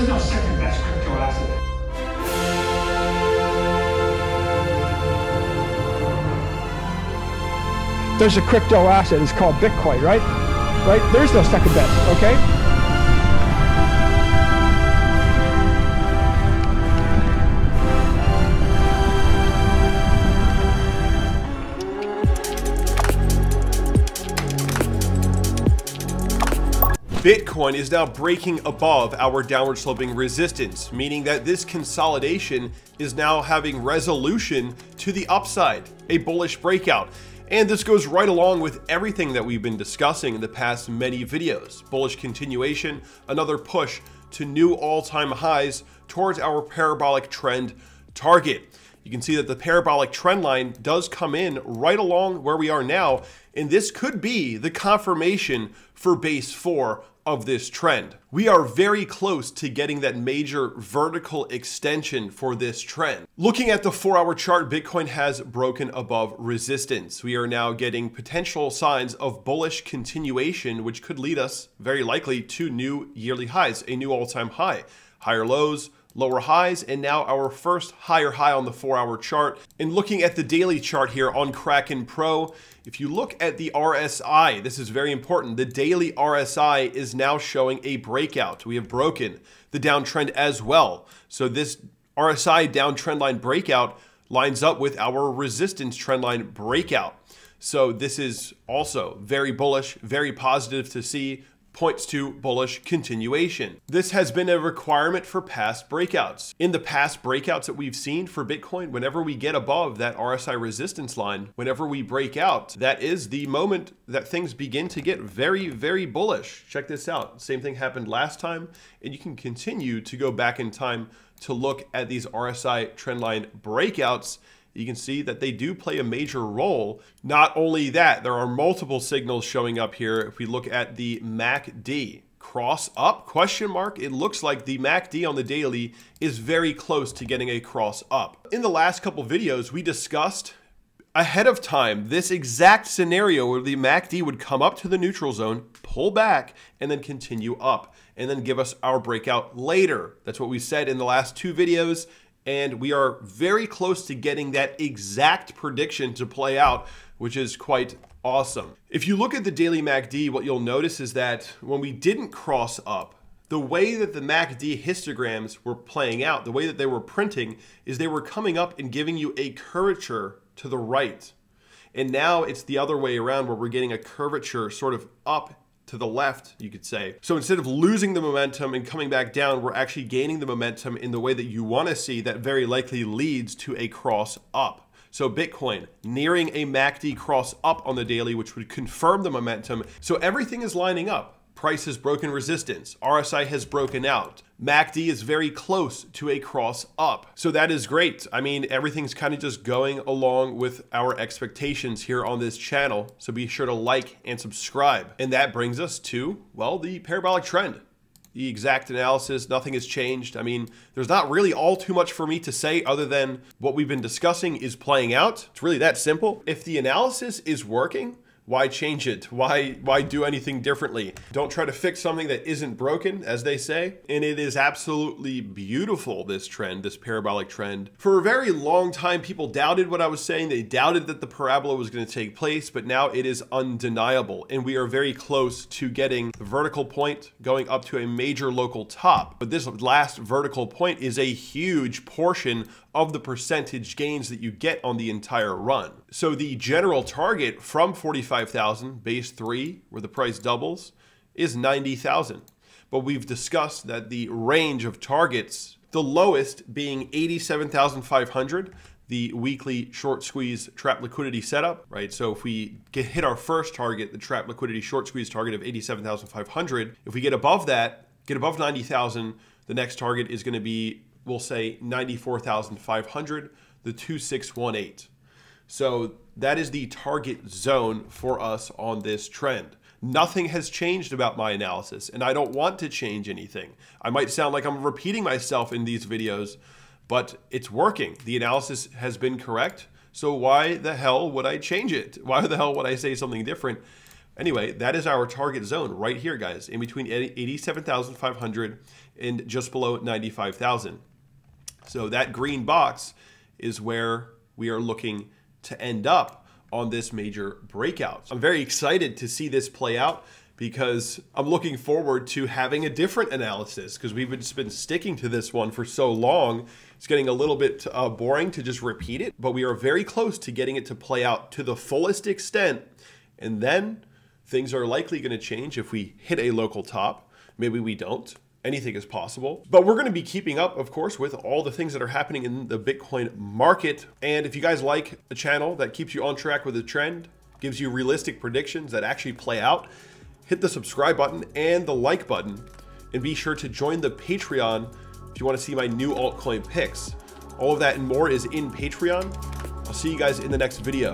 There's no second best crypto asset. There's a crypto asset, it's called Bitcoin, right? Right? There's no second best, okay? Bitcoin is now breaking above our downward sloping resistance, meaning that this consolidation is now having resolution to the upside, a bullish breakout. And this goes right along with everything that we've been discussing in the past many videos. Bullish continuation, another push to new all-time highs towards our parabolic trend target. You can see that the parabolic trend line does come in right along where we are now, and this could be the confirmation for base 4 of this trend. We are very close to getting that major vertical extension for this trend. Looking at the 4-hour chart, Bitcoin has broken above resistance. We are now getting potential signs of bullish continuation, which could lead us very likely to new yearly highs, a new all-time high, higher lows, lower highs, and now our first higher high on the 4-hour chart. And looking at the daily chart here on Kraken Pro, if you look at the RSI, this is very important. The daily RSI is now showing a breakout. We have broken the downtrend as well. So this RSI downtrend line breakout lines up with our resistance trend line breakout. So this is also very bullish, very positive to see. Points to bullish continuation. This has been a requirement for past breakouts. In the past breakouts that we've seen for Bitcoin, whenever we get above that RSI resistance line, whenever we break out, that is the moment that things begin to get very, very bullish. Check this out. Same thing happened last time, and you can continue to go back in time to look at these RSI trendline breakouts. You can see that they do play a major role. Not only that, there are multiple signals showing up here. If we look at the MACD, cross up, question mark, it looks like the MACD on the daily is very close to getting a cross up. In the last couple videos, we discussed ahead of time this exact scenario where the MACD would come up to the neutral zone, pull back, and then continue up, and then give us our breakout later. That's what we said in the last 2 videos. And we are very close to getting that exact prediction to play out, which is quite awesome. If you look at the daily MACD, what you'll notice is that when we didn't cross up, the way that the MACD histograms were playing out, the way that they were printing, is they were coming up and giving you a curvature to the right. And now it's the other way around where we're getting a curvature sort of up to the left, you could say. So instead of losing the momentum and coming back down, we're actually gaining the momentum in the way that you want to see that very likely leads to a cross up. So Bitcoin nearing a MACD cross up on the daily, which would confirm the momentum. So everything is lining up. Price has broken resistance. RSI has broken out. MACD is very close to a cross up. So that is great. I mean, everything's kind of just going along with our expectations here on this channel. So be sure to like and subscribe. And that brings us to, well, the parabolic trend. The exact analysis, nothing has changed. I mean, there's not really all too much for me to say other than what we've been discussing is playing out. It's really that simple. If the analysis is working, why change it? Why do anything differently? Don't try to fix something that isn't broken, as they say. And it is absolutely beautiful, this trend, this parabolic trend. For a very long time, people doubted what I was saying. They doubted that the parabola was going to take place, but now it is undeniable. And we are very close to getting the vertical point going up to a major local top. But this last vertical point is a huge portion of the percentage gains that you get on the entire run. So the general target from 45,000, base 3, where the price doubles, is 90,000. But we've discussed that the range of targets, the lowest being 87,500, the weekly short squeeze trap liquidity setup, right? So if we hit our first target, the trap liquidity short squeeze target of 87,500, if we get above that, get above 90,000, the next target is going to be, we'll say 94,500, the 2618. So that is the target zone for us on this trend. Nothing has changed about my analysis, and I don't want to change anything. I might sound like I'm repeating myself in these videos, but it's working. The analysis has been correct. So why the hell would I change it? Why the hell would I say something different? Anyway, that is our target zone right here, guys, in between 87,500 and just below 95,000. So that green box is where we are looking to end up on this major breakout. I'm very excited to see this play out because I'm looking forward to having a different analysis, because we've just been sticking to this one for so long. It's getting a little bit boring to just repeat it, but we are very close to getting it to play out to the fullest extent. And then things are likely going to change if we hit a local top. Maybe we don't. Anything is possible. But we're going to be keeping up, of course, with all the things that are happening in the Bitcoin market. And if you guys like a channel that keeps you on track with the trend, gives you realistic predictions that actually play out, hit the subscribe button and the like button, and be sure to join the Patreon if you want to see my new altcoin picks. All of that and more is in Patreon. I'll see you guys in the next video.